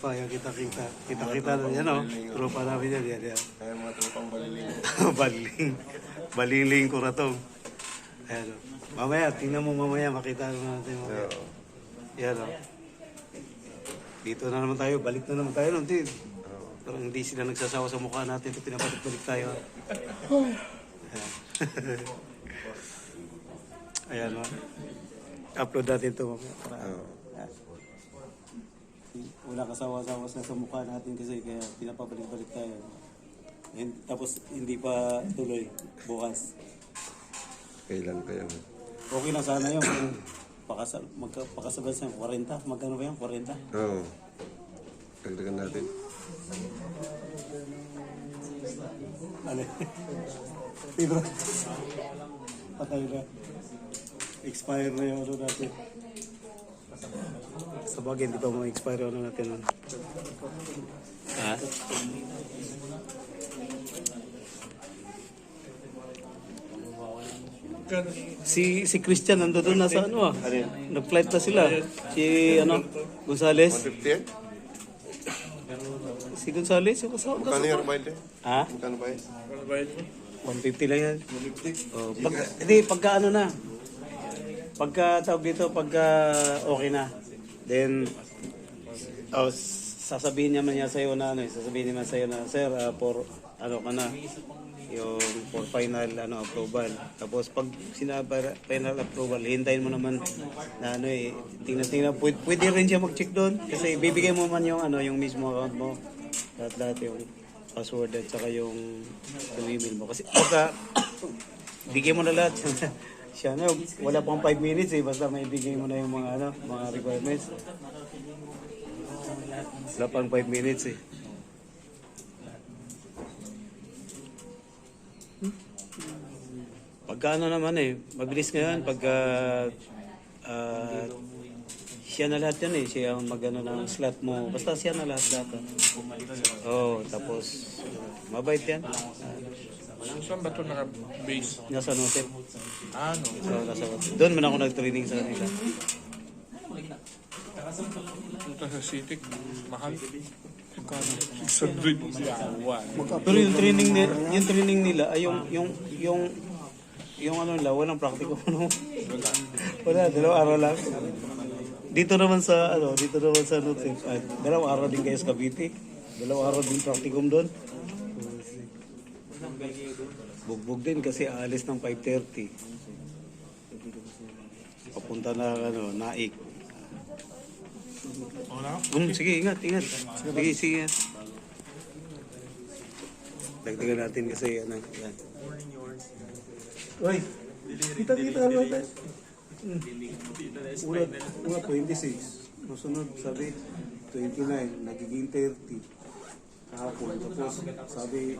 tropa, yung kita-kita. Kita-kita na yan, o. Tropa namin yan, yan. Kaya mga tropang baliling. Baliling. Baliling kuratong. Ayan, o. Mamaya, tingnan mo mamaya, makita natin mamaya. Oo. Yan, o. Dito na naman tayo, balik na naman tayo nun, tin. Parang hindi sila nagsasawa sa mukha natin, pinapalik tayo. Ayan, o. Upload natin ito mamaya. Oo. Wala kasawa-sawa sa mukha natin kasi kaya pinapabalik-balik tayo. Tapos hindi pa tuloy bukas. Kailan kayo? Okay na sana yun kung pakasabay sa 40. Magkano ba yan? 40? Oo. Dagdagan natin. Ano? Pedro. Patay na. Expire na yung ano natin. Sa bagay, hindi pa ma-expire ano natin. Ha? Si Christian nandoon nasa ano ah. Nag-flight na sila. Si ano, Gonzales. 150 yan? Si Gonzales, yung kasama. Magkano yung bayad eh? Ha? Magkano bayad? 150 lang yan. 150? Oh, hindi, pagka ano na. Pagka tawag dito, pagka okay na. Then, sasabihin naman niya sa'yo na ano, sasabihin naman sa'yo na, sir, for ano ka na, yung for final ano approval. Tapos pag sinabi final approval, hintayin mo naman na ano eh, tingnan pwede rin siya mag-check doon kasi bibigay mo man yung ano, yung mismo account mo. Lahat yung password at saka yung email mo. Kasi pagka bigay mo na lahat siya na, wala pang 5 minutes eh, basta may bigay mo na yung mga ano, mga requirements. Wala pang 5 minutes eh. Pagka ano naman eh, mabilis ngayon pagka siya na lahat yan eh, siya ang mag-ano ng slot mo, basta siya na lahat. Oh, tapos mabait yan. Saan ba ito naka-base? Nasa hotel. Ano? So, nasa hotel. Doon man ako nag-training sa kanila. Punta sa City, mahal. Magkano? 600 yawan. Pero yung training nila ay yung ano nila, walang practical ano. Wala, 2 araw lang. Dito naman sa Nutrif, ay 2 araw din kayo sa Cavite. 2 araw din practicum doon. Bugbog din kasi aalis ng 5:30. Papunta na ano, Naik. Sige, ingat. Sige. Dagdagan natin kasi ano, yan. Uy, kita naman tayo. Una 26. Masunod, sabi 29, nagiging 30. Kahapon, tapos sabi,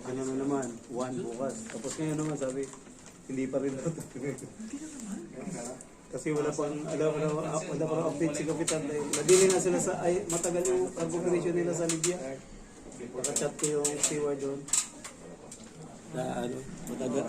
ano na naman, 1 bukas. Tapos ngayon naman sabi, hindi pa rin ito. Kasi wala pang update si Kapitan. Nadili na sila sa, matagal yung cargo operation nila sa Libya. Maka-chat ko yung steward doon. Na ano, matagal.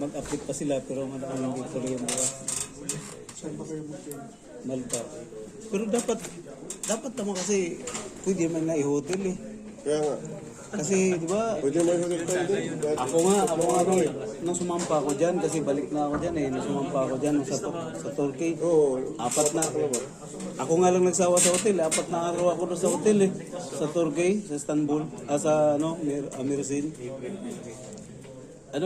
Mag-update pa sila pero madami hindi tuloy yung bukas. Saan ba kayo Malta. Pero dapat naman kasi pwede man na i-hotel eh. Kaya nga. Kasi di ba? Pwede mo yung tayo din. Ako nga nung sumampa ako diyan kasi balik na ako diyan eh. Nung sumampa ako diyan sa Turkey. Oo. 4 na. Ako nga lang nagsawa sa hotel. 4 na araw ako doon sa hotel eh. Sa Turkey, sa Istanbul, sa Mersin. 4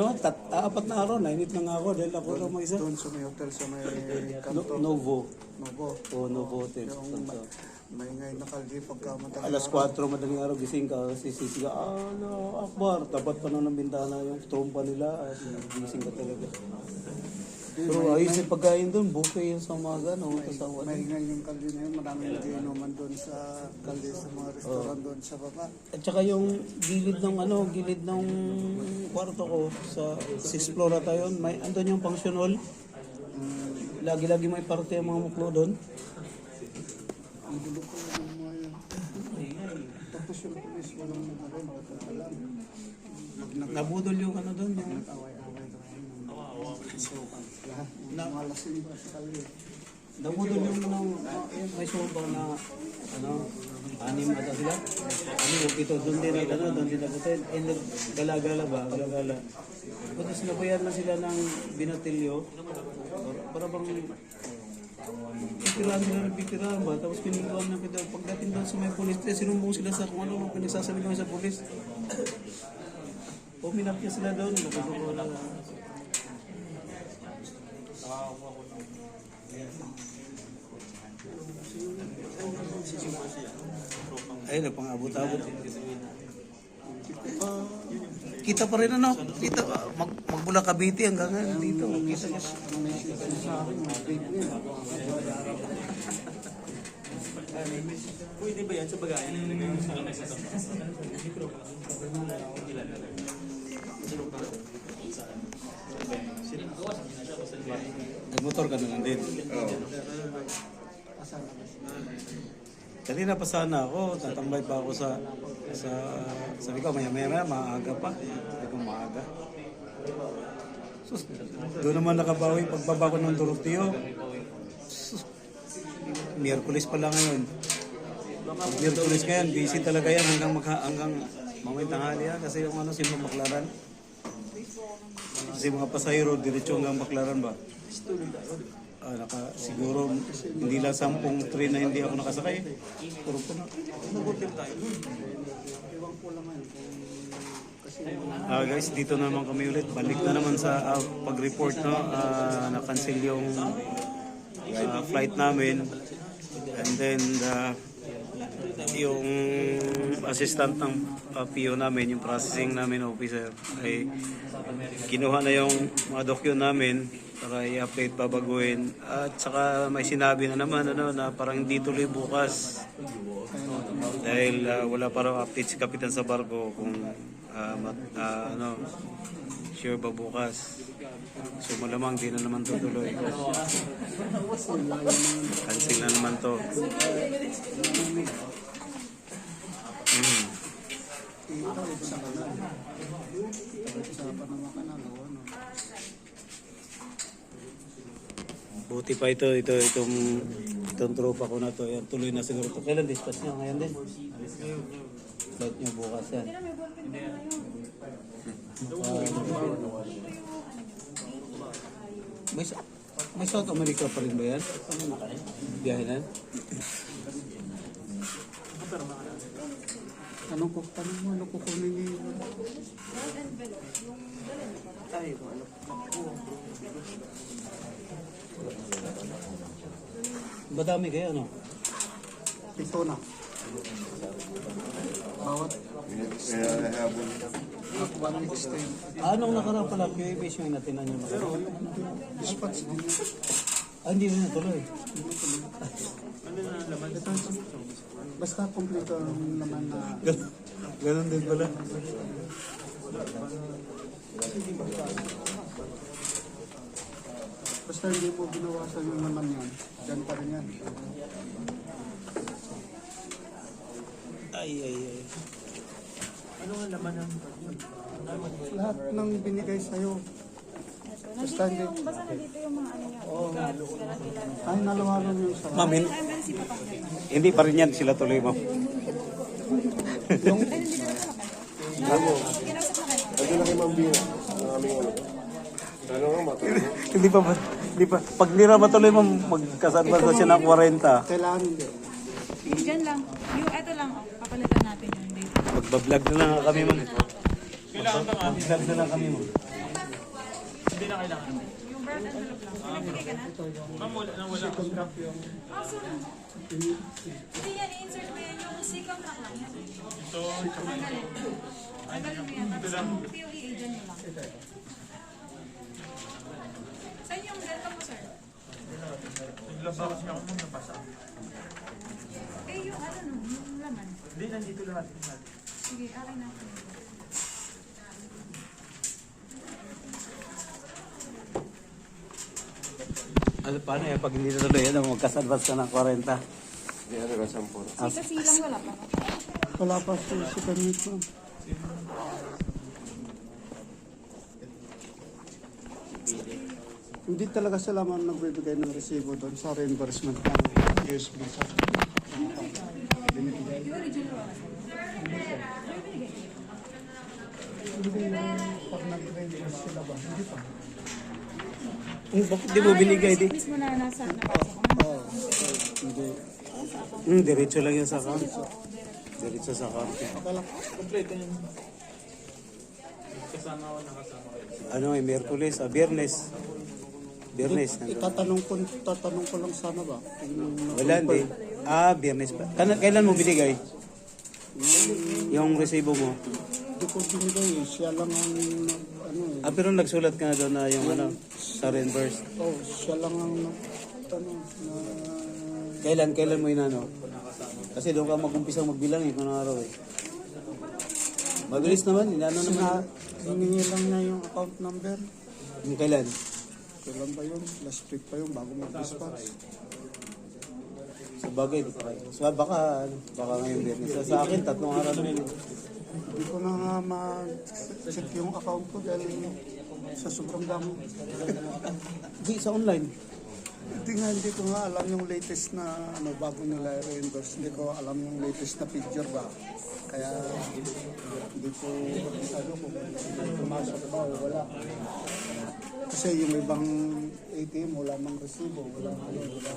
na araw, nainit na nga ako dahil ako lang mag-isa. Doon sa may hotel sa may kanto. Novo. Novo. Novo Hotel. May ngay nakaldi pagka matagal. Alas 4 madaling araw gising ka kasi sisiga, Akbar, tapat pa nun ng bintana yung trompa nila at gising ka talaga. Pero ayos yung pagkain doon, buffet yung sa umaga, no? May ngay yung kaldi na yun, maraming nagiinuman doon sa kaldi sa mga restaurant doon sa baba. At saka yung gilid ng kwarto ko sa 6th floor na tayo, may andun yung function hall. Lagi-lagi may parte yung mga muklo doon. Ang dulo ko yung mga yan. Tapos yung police, walang nagkakalam. Nabudol yung ano doon, yung Away-away doon. Lahat. Mga lasing ba sa kaldi. Nabudol yung may sumpa na, anim ata sila. Ito, doon din nabutin. And then, gala-gala ba? Gala-gala. Tapos sinabayan na sila ng binatilyo. Para bang, bitirahan sila ng bitirahan ba? Tapos piniguan na kita. Pagdating doon sa may polis, sinumbong sila sa kung ano pinagsasabi naman sa polis. O minapya sila doon. Nakasuko na. Ay, nagpang-abot-abot. Kita pa rin ano, kita magbula Cavite hanggang dito. Kita niya. Pwede ba yan sa bagayan? Nagmotor ka na lang din. Kanina pa sana ako, tatambay pa ako sa sabi ko, maya maaga pa. Sabi ko, maaga. Sus, doon naman nakabawi pagbaba ko ng Doroteo. Sus, Miyerkules pa lang ngayon. Miyerkules ngayon, busy talaga yan hanggang mamay tanghali yan. Kasi yung simba Baklaran. Kasi mga pasahero, diretso hanggang Baklaran ba? Siguro hindi lang 10 train na hindi ako nakasakay. Puro po na. Guys, dito naman kami ulit. Balik na naman sa pag-report, no? Na-cancel yung flight namin. And then yung assistant ng PO namin, yung processing namin officer, ay kinuha na yung mga document namin para i-update, babaguhin. At saka may sinabi na naman na parang hindi tuloy bukas dahil wala parang update si Kapitan sa barko kung sure ba bukas. So malamang di na naman tutuloy. Cancel na naman to. Buti pa itong tropa ko na to. Yan, tuloy na siguro to. Kailan dispatch niya? Ngayon din? Flight niya bukas yan. May South America pa rin ba yan? Biyahe na yan? Ano kukunin niyo? Madami kayo, ano? Ito na. Bawat Kaya habol. 1 week stay. Anong nakarang pala QABS yung natinan nyo? Dispatch din. Hindi rin natuloy. Basta kompleto ang laman na Ganon din pala. basta hindi po binawasan yung laman yan. Diyan pa rin yan. Ay. Lahat ng binigay sa'yo. Basta hindi. Basta nandito yung mga ano niya. Ay, nalawanan yung sarap. Ma'am, hindi pa rin yan sila tuloy, ma'am. Kinasap na kayo. Ito na kay Ma'am Bina. Ang aming ano. Ano nga matulog? Hindi pa. Pag nira matuloy, ma'am, magkasadbas na siya ng 40. Kailangan hindi. Diyan lang. Yung eto lang, papalitan natin yung date. Magbablog na lang kami, ma'am. Magbablog na lang kami, ma'am. Yung birth envelope lang. Pinagigay ka na? Hindi yan, i-insert mo yan. Yung second track lang yan. Tanggalin. Tanggalin mo yan. Tapos yung POE agent nyo lang. Saan yung welcome mo, sir? Yung ano no, yung laman. Hindi, nandito lahat. Sige, akin na. Paano yan? Pag hindi natuloy yan, magkasadbas ka ng 40. Hindi, ano ka 10. Kasi silang wala pa. Wala pa si Kanito. Hindi talaga sila man nagbibigay ng resibo doon sa reimbursement ng USB sa binibigay. Hindi pag nag-reimburse sila ba? Hindi pa. Bakit di mo binigay di? Mismo na nasa napasok mo. Oo. Hindi. Diretso lang yan sa account. Diretso sa account. Ano eh, Miyerkules, Biyernes. Biyernes. Tatanong ko lang sana ba? Wala, hindi. Biyernes pa. Kailan mo binigay? Yung resibo mo? Hindi ko binigay eh. Siya lang ang ano eh. Pero nagsulat ka na doon na yung ano, sa reimburse. Oh, siya lang ang ano na Kailan mo inano? Kasi doon ka mag-umpisang magbilang eh, kung anong araw eh. Mabilis naman, inano naman. hiningi lang niya yung account number. Yung kailan? Kailan ba yun? Last week pa yun bago mag-dispatch. Sa bagay, di pa. So baka ngayong Biyernes. Sa akin, 3 araw na yun. Hindi ko na nga ma-check yung account ko dahil sa sobrang dami. Di, sa online. Hindi ko nga alam yung latest na ano bago nila i-reimburse. Hindi ko alam yung latest na picture ba. Kaya hindi ko ano kung pumasok ba o wala. Kasi yung ibang ATM wala mang resibo, wala ano, wala.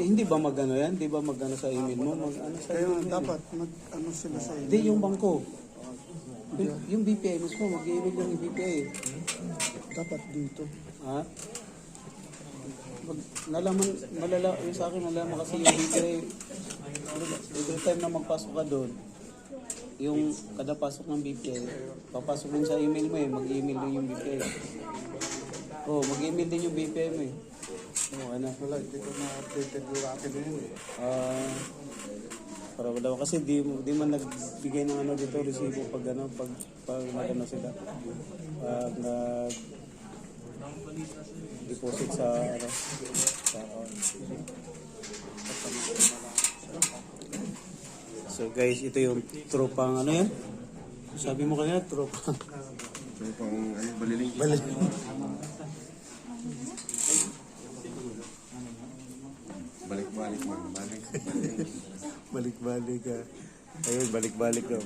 Hindi ba magano yan? Di ba magano sa email mo? Mag-ano sa Kaya email? dapat mag-ano sila sa Hindi, inyo. yung bangko. Yung BPI mismo, mag-email yung BPI. Dapat dito. Ha? Malala, yung sa akin, nalaman kasi yung BPI, every time na magpasok ka doon, yung kada pasok ng BPI, papasok din sa email mo eh, mag-email din yung BPI. Mag-email din yung BPI mo eh. Ano? Wala, hindi ko na-updated yung akin na yun. Para daw kasi di man nagbigay ng ano dito resibo pag nagano sila. Pag nag deposit sa ano sa account. So guys, ito yung tropang ano yan? Sabi mo kanina tropang So, pang baliling. Balik-balik man. Balik. balik-balik ka. Ayun, balik-balik daw.